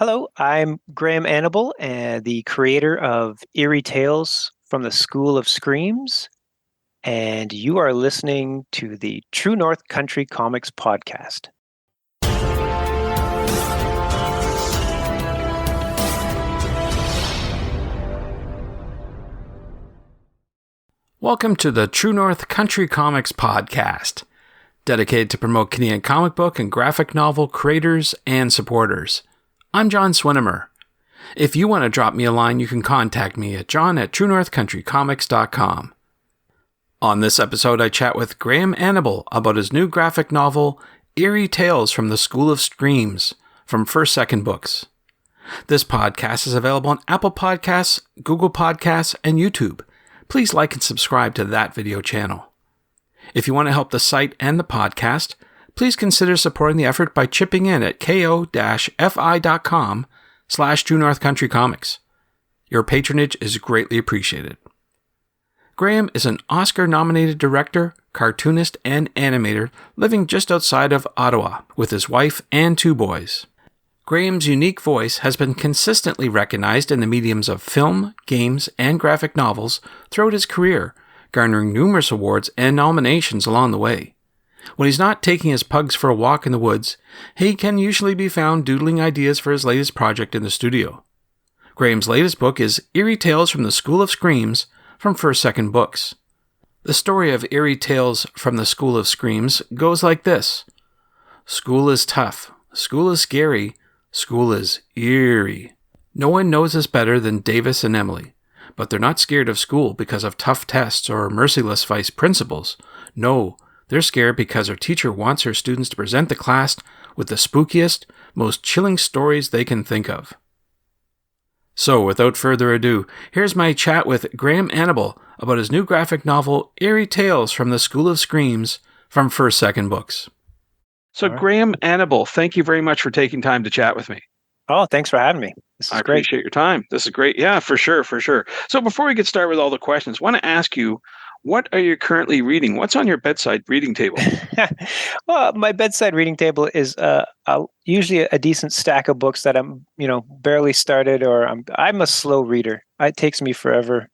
Hello, I'm Graham Annable, and the creator of Eerie Tales from the School of Screams, and you are listening to the True North Country Comics podcast. Welcome to the True North Country Comics podcast, dedicated to promote Canadian comic book and graphic novel creators and supporters. I'm John Swinimer. If you want to drop me a line, you can contact me at john@truenorthcountrycomics.com. On this episode, I chat with Graham Annable about his new graphic novel, Eerie Tales from the School of Screams, from First Second Books. This podcast is available on Apple Podcasts, Google Podcasts, and YouTube. Please like and subscribe to that video channel. If you want to help the site and the podcast, please consider supporting the effort by chipping in at ko-fi.com/True North Country Comics. Your patronage is greatly appreciated. Graham is an Oscar-nominated director, cartoonist, and animator living just outside of Ottawa with his wife and 2 boys. Graham's unique voice has been consistently recognized in the mediums of film, games, and graphic novels throughout his career, garnering numerous awards and nominations along the way. When he's not taking his pugs for a walk in the woods, he can usually be found doodling ideas for his latest project in the studio. Graham's latest book is Eerie Tales from the School of Screams from First Second Books. The story of Eerie Tales from the School of Screams goes like this. School is tough. School is scary. School is eerie. No one knows this better than Davis and Emily, but they're not scared of school because of tough tests or merciless vice principals. No, they're scared because her teacher wants her students to present the class with the spookiest, most chilling stories they can think of. So, without further ado, here's my chat with Graham Annable about his new graphic novel, Eerie Tales from the School of Screams, from First Second Books. So, right. Graham Annable, thank you very much for taking time to chat with me. Oh, thanks for having me. This is great. I appreciate your time. This is great. Yeah, for sure. So before we get started with all the questions, I want to ask you, what are you currently reading? What's on your bedside reading table? Well, my bedside reading table is usually a decent stack of books that I'm, barely started, or I'm a slow reader. It takes me forever.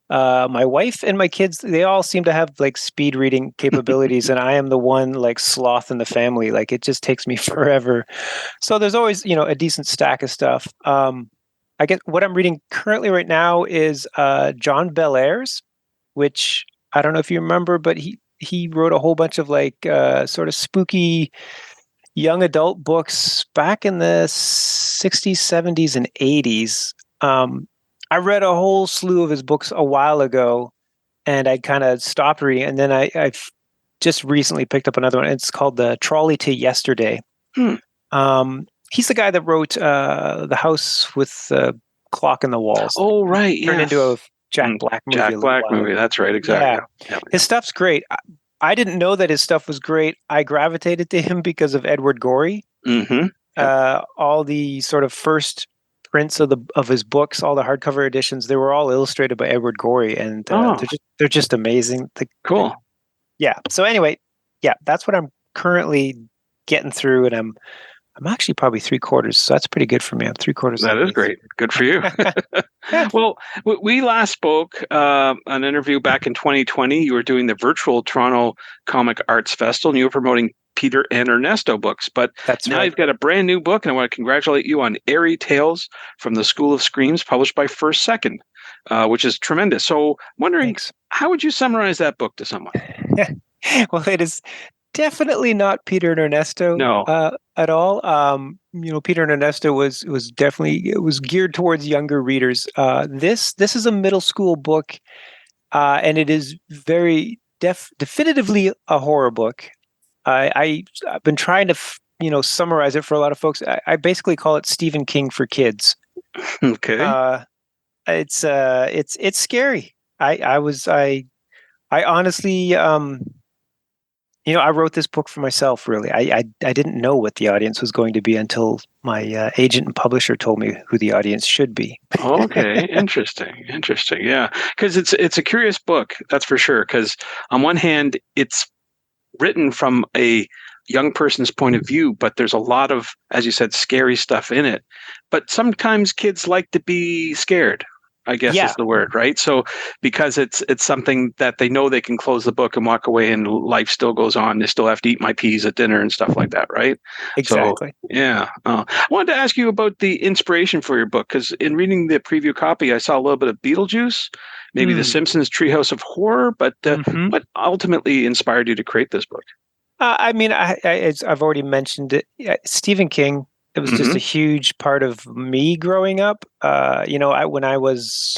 My wife and my kids, they all seem to have like speed reading capabilities, and I am the one like sloth in the family. Like it just takes me forever. So there's always, a decent stack of stuff. I get what I'm reading currently right now is John Bellairs, which I don't know if you remember, but he wrote a whole bunch of like sort of spooky young adult books back in the 60s, 70s, and 80s. I read a whole slew of his books a while ago, and I kind of stopped reading. And then I've just recently picked up another one. It's called The Trolley to Yesterday. He's the guy that wrote The House with the Clock in the Walls. Oh, right. Turned into a Jack Black movie. Jack Black movie. That's right. Exactly. Yeah. His stuff's great. I didn't know that his stuff was great. I gravitated to him because of Edward Gorey. Mm-hmm. All the sort of first prints of his books, all the hardcover editions, they were all illustrated by Edward Gorey, and they're just amazing. Cool. Yeah. So anyway, that's what I'm currently getting through, and I'm actually probably 3/4, so that's pretty good for me. I'm 3/4. That is great. Good for you. Well, we last spoke an interview back in 2020. You were doing the virtual Toronto Comic Arts Festival, and you were promoting Peter and Ernesto books. But now you've got a brand new book, and I want to congratulate you on Eerie Tales from the School of Screams, published by First Second, which is tremendous. So, wondering, how would you summarize that book to someone? Well, it is definitely not Peter and Ernesto at all. Peter and Ernesto was definitely geared towards younger readers. This is a middle school book, and it is very definitively a horror book. I've been trying to summarize it for a lot of folks. I basically call it Stephen King for kids. Okay. It's scary. I honestly I wrote this book for myself, really. I didn't know what the audience was going to be until my agent and publisher told me who the audience should be. Okay, interesting. Yeah, because it's a curious book, that's for sure. Because on one hand, it's written from a young person's point of view, but there's a lot of, as you said, scary stuff in it. But sometimes kids like to be scared, I guess is Yeah, the word, right? So because it's something that they know they can close the book and walk away and life still goes on. They still have to eat my peas at dinner and stuff like that, right? So exactly. yeah. I wanted to ask you about the inspiration for your book, because in reading the preview copy, I saw a little bit of Beetlejuice, maybe The Mm. Simpsons Treehouse of Horror, but Hmm. what ultimately inspired you to create this book? I mean, I've already mentioned it. Stephen King. It was just a Hmm. huge part of me growing up. When I was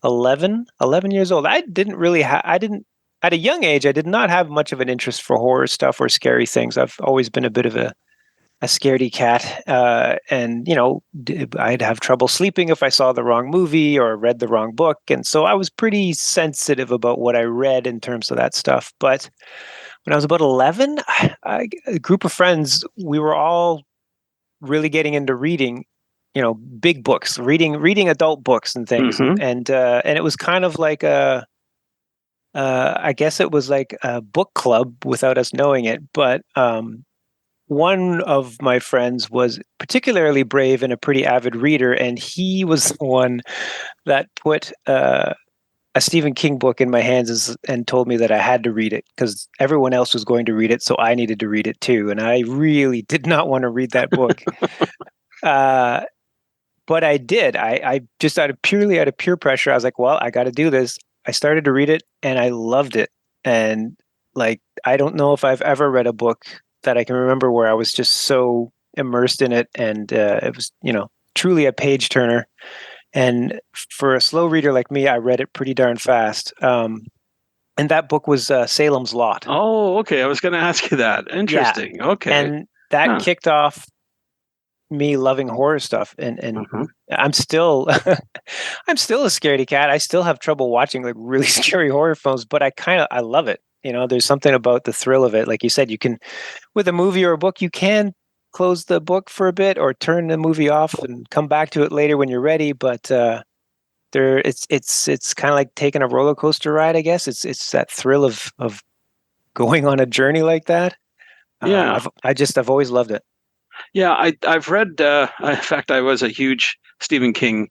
11 years old, I didn't really I didn't, at a young age, I did not have much of an interest for horror stuff or scary things. I've always been a bit of a scaredy cat. And, I'd have trouble sleeping if I saw the wrong movie or read the wrong book. And so I was pretty sensitive about what I read in terms of that stuff. But when I was about 11, a group of friends, we were all really getting into reading, big books, reading adult books and things. Hmm. And it was kind of like I guess it was like a book club without us knowing it. But one of my friends was particularly brave and a pretty avid reader, and he was the one that put a Stephen King book in my hands and told me that I had to read it because everyone else was going to read it, so I needed to read it too. And I really did not want to read that book, uh, but I did. I just purely out of peer pressure, I was like, "Well, I got to do this." I started to read it, and I loved it. And like, I don't know if I've ever read a book that I can remember where I was just so immersed in it, and it was, truly a page turner. And for a slow reader like me, I read it pretty darn fast. And that book was Salem's Lot. Oh, okay. I was going to ask you that. Yeah, Interesting. Okay. and that Huh. kicked off me loving horror stuff. And Hmm. I'm still I'm still a scaredy cat. I still have trouble watching like really scary horror films, but I love it. There's something about the thrill of it. Like you said, you can, with a movie or a book, you can close the book for a bit or turn the movie off and come back to it later when you're ready. But it's kind of like taking a roller coaster ride, I guess. It's that thrill of going on a journey like that. Yeah. I've always loved it. Yeah. I've read, in fact, I was a huge Stephen King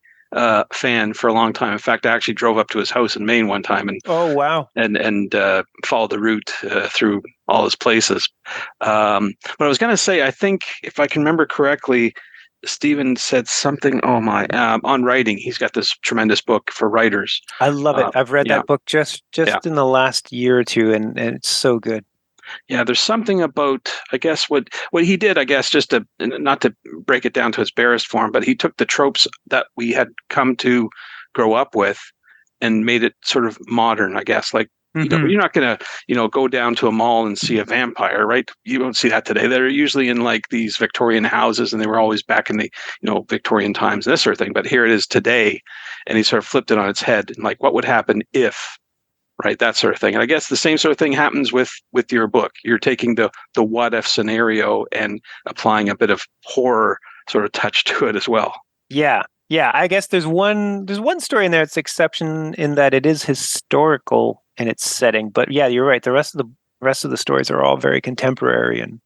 fan for a long time. In fact, I actually drove up to his house in Maine one time and Oh wow. followed the route through all his places. But I was going to say, I think if I can remember correctly, Stephen said something. Oh my, on writing, he's got this tremendous book for writers. I love it. I've read Yeah, that book just yeah, just in the last year or two, and it's so good. yeah. There's something about, I guess, what he did. I guess just to not to break it down to its barest form, but he took the tropes that we had come to grow up with and made it sort of modern, I guess. Like, Hmm. you're not gonna, go down to a mall and see a vampire, right? You don't see that today. They're usually in like these Victorian houses, and they were always back in the, Victorian times, this sort of thing. But here it is today, and he sort of flipped it on its head, and like, what would happen if, right? That sort of thing. And I guess the same sort of thing happens with your book. You're taking the what if scenario and applying a bit of horror sort of touch to it as well. Yeah, yeah. I guess there's one story in there. It's exception in that it is historical in its setting, but yeah, you're right. The rest of the stories are all very contemporary, and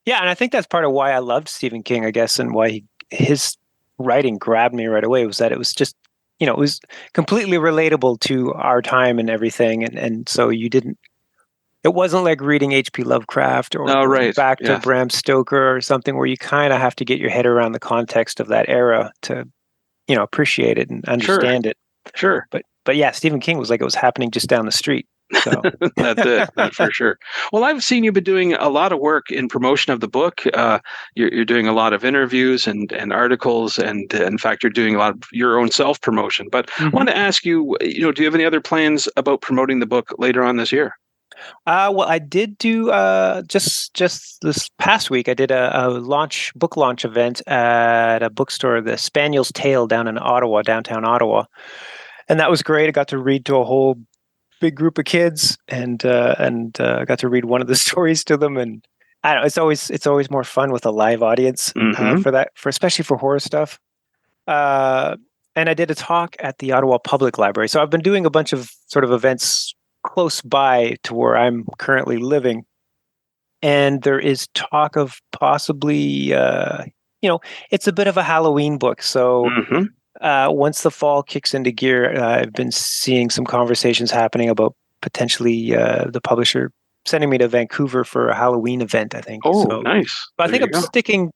yeah, and I think that's part of why I loved Stephen King, I guess, and why his writing grabbed me right away was that it was just, it was completely relatable to our time and everything, and so it wasn't like reading H.P. Lovecraft or Oh, going right. back to Yeah. Bram Stoker or something where you kind of have to get your head around the context of that era to, appreciate it and Sure. understand it. Sure. But yeah, Stephen King was like it was happening just down the street. So That's it, for sure. Well, I've seen you've been doing a lot of work in promotion of the book. You're doing a lot of interviews and articles, and in fact, you're doing a lot of your own self promotion. But I Mhm. want to ask you, do you have any other plans about promoting the book later on this year? Well, I did do just this past week. I did a book launch event at a bookstore, the Spaniel's Tale, down in Ottawa, downtown Ottawa, and that was great. I got to read to a whole big group of kids, and I got to read one of the stories to them. And I don't know, it's always more fun with a live audience Mm-hmm. for that, for especially for horror stuff. Uh, and I did a talk at the Ottawa Public Library. So I've been doing a bunch of sort of events close by to where I'm currently living. and there is talk of possibly, it's a bit of a Halloween book. So Hmm. once the fall kicks into gear, I've been seeing some conversations happening about potentially the publisher sending me to Vancouver for a Halloween event, I think. Oh, So, nice. but I There think you I'm go. sticking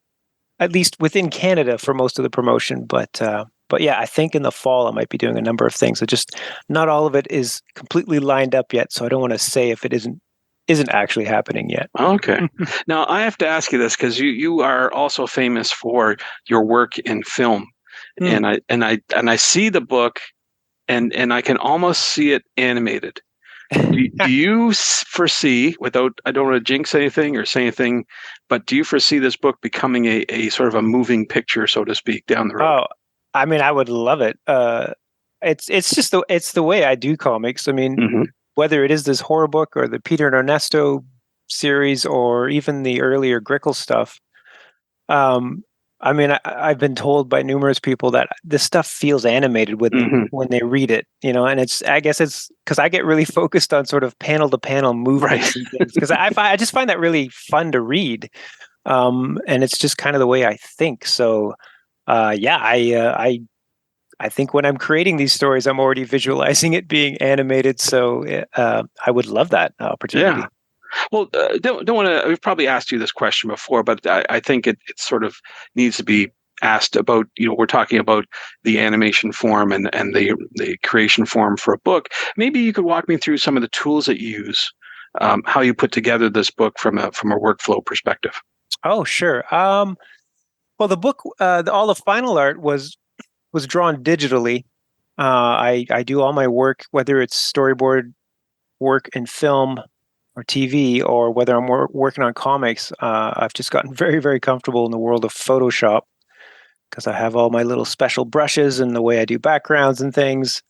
at least within Canada for most of the promotion. But yeah, I think in the fall I might be doing a number of things. So just not all of it is completely lined up yet. So I don't want to say if it isn't actually happening yet. Okay. Now I have to ask you this because you are also famous for your work in film, Hmm. and I see the book and I can almost see it animated. Do you foresee, without, I don't want to jinx anything or say anything, but do you foresee this book becoming a sort of a moving picture, so to speak, down the road? Oh, I mean, I would love it. It's just it's the way I do comics. I mean, Hmm. whether it is this horror book or the Peter and Ernesto series or even the earlier Grickle stuff. Um, I mean, I've been told by numerous people that this stuff feels animated Hmm. when they read it, and I guess it's because I get really focused on sort of panel to panel Right. movements and things because I just find that really fun to read. And it's just kind of the way I think. So, yeah, I think when I'm creating these stories, I'm already visualizing it being animated. So, I would love that Yeah. opportunity. Well, don't want to. We've probably asked you this question before, but I think it sort of needs to be asked about. We're talking about the animation form and the creation form for a book. Maybe you could walk me through some of the tools that you use, how you put together this book from a workflow perspective. Oh, sure. Well, the book, all the final art was drawn digitally. I do all my work, whether it's storyboard work in film or TV, or whether I'm working on comics. I've just gotten very, very comfortable in the world of Photoshop because I have all my little special brushes and the way I do backgrounds and things.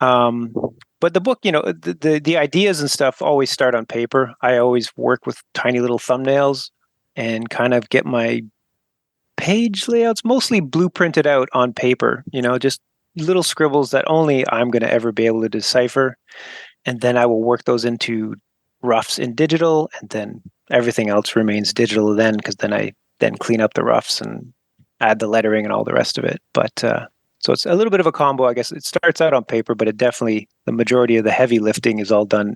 Um, but the book, the ideas and stuff always start on paper. I always work with tiny little thumbnails and kind of get my page layouts mostly blueprinted out on paper, just little scribbles that only I'm going to ever be able to decipher. And then I will work those into roughs in digital, and then everything else remains digital then, because then I then clean up the roughs and add the lettering and all the rest of it. But so it's a little bit of a combo, I guess. It starts out on paper, but the majority of the heavy lifting is all done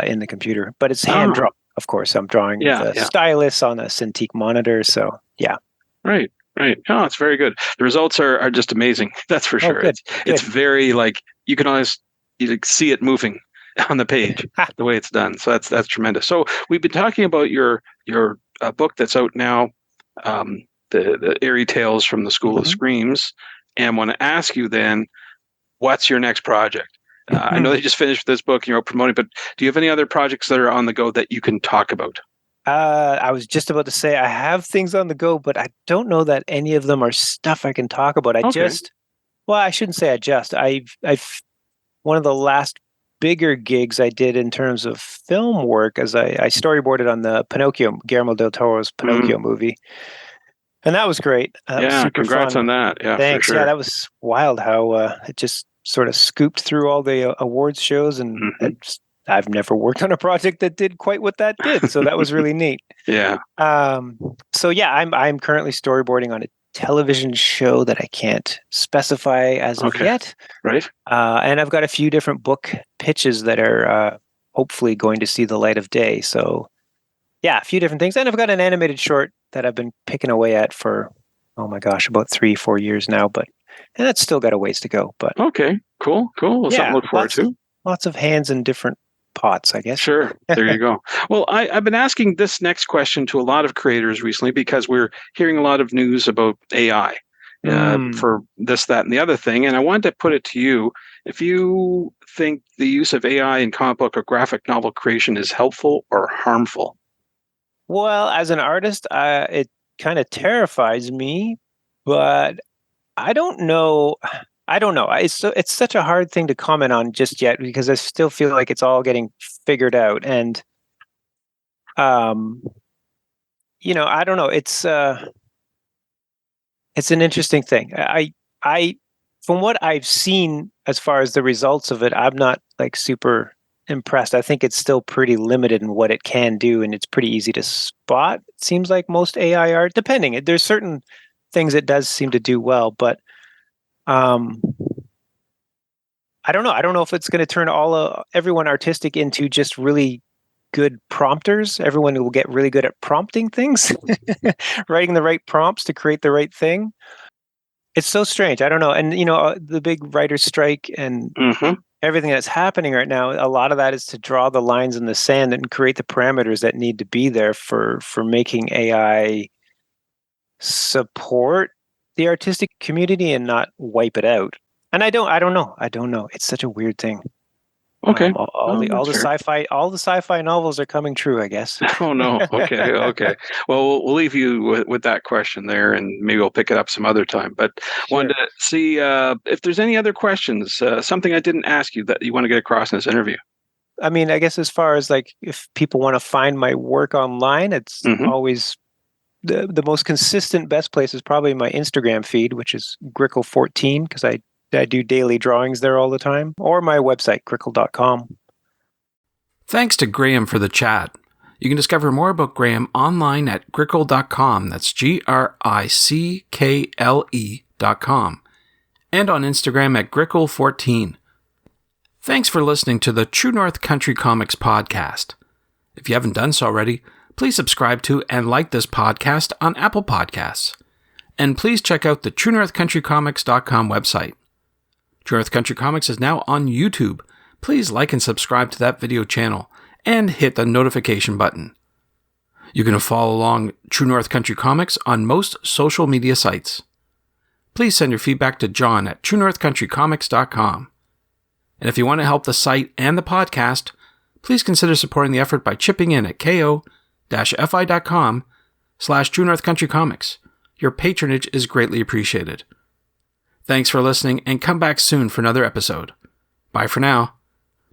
in the computer. But it's hand Oh, drawn, of course. I'm drawing with yeah, a yeah. stylus on a Cintiq monitor. So yeah. Right, right. Oh, it's very good. The results are just amazing. That's for Oh, sure. good, It's good. very like you can always like, see it moving on the page the way it's done. So that's tremendous. So we've been talking about your book that's out now, the Eerie Tales from the School of Mhm. Screams, and want to ask you then, what's your next project? I know they just finished this book and you're promoting, but do you have any other projects that are on the go that you can talk about? I was just about to say I have things on the go, but I don't know that any of them are stuff I can talk about. Okay. Well, I shouldn't say I've one of the last bigger gigs I did in terms of film work as I storyboarded on the Guillermo del Toro's Mm, Pinocchio movie, and that was great. That was yeah. super Congrats fun. on that. Yeah, for Thanks. Yeah, sure. that was wild how it just sort of scooped through all the awards shows, and Hmm. I've never worked on a project that did quite what that did, so that was really neat. Yeah. Um, so yeah, I'm currently storyboarding on a television show that I can't specify as of Okay. yet. Right. And I've got a few different book pitches that are hopefully going to see the light of day. So yeah, a few different things. And I've got an animated short that I've been picking away at for, oh my gosh, about 3, 4 years now, and that's still got a ways to go. But Okay. Cool. Cool. Well, something yeah, to look forward to. lots of hands in different pots, I guess. Sure. There you go. Well, I've been asking this next question to a lot of creators recently because we're hearing a lot of news about AI Hmm. for this, that, and the other thing. And I wanted to put it to you if you think the use of AI in comic book or graphic novel creation is helpful or harmful. Well, as an artist, it kind of terrifies me, but I don't know. I don't know. It's such a hard thing to comment on just yet because I still feel like it's all getting figured out, and um, I don't know. It's an interesting thing. I from what I've seen as far as the results of it, I'm not like super. impressed. I think it's still pretty limited in what it can do, and it's pretty easy to spot. It seems like most AI art, depending. There's certain things it does seem to do well, but um, I don't know. I don't know if it's going to turn everyone artistic into just really good prompters. Everyone will get really good at prompting things, writing the right prompts to create the right thing. It's so strange. I don't know. And the big writer's strike and Mm-hmm. everything that's happening right now, a lot of that is to draw the lines in the sand and create the parameters that need to be there for making AI support the artistic community and not wipe it out. And I don't know. It's such a weird thing. Okay. All Well, the that's fair. sci-fi novels are coming true, I guess. Oh no. Okay. Okay. Well, we'll leave you with that question there, and maybe we'll pick it up some other time. But Sure. wanted to see if there's any other questions, something I didn't ask you that you want to get across in this interview. I mean, I guess as far as like if people want to find my work online, it's Mm-hmm. always the most consistent best place is probably my Instagram feed, which is Grickle14, because I do daily drawings there all the time, or my website, grickle.com. Thanks to Graham for the chat. You can discover more about Graham online at grickle.com. That's GRICKLE.com. And on Instagram at grickle14. Thanks for listening to the True North Country Comics podcast. If you haven't done so already, please subscribe to and like this podcast on Apple Podcasts. And please check out the TrueNorthCountryComics.com website. True North Country Comics is now on YouTube. Please like and subscribe to that video channel and hit the notification button. You can follow along True North Country Comics on most social media sites. Please send your feedback to John at TrueNorthCountryComics.com. And if you want to help the site and the podcast, please consider supporting the effort by chipping in at ko-fi.com/True North Country Comics. Your patronage is greatly appreciated. Thanks for listening, and come back soon for another episode. Bye for now.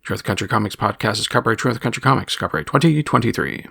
True North Country Comics Podcast is copyright True North Country Comics, copyright 2023.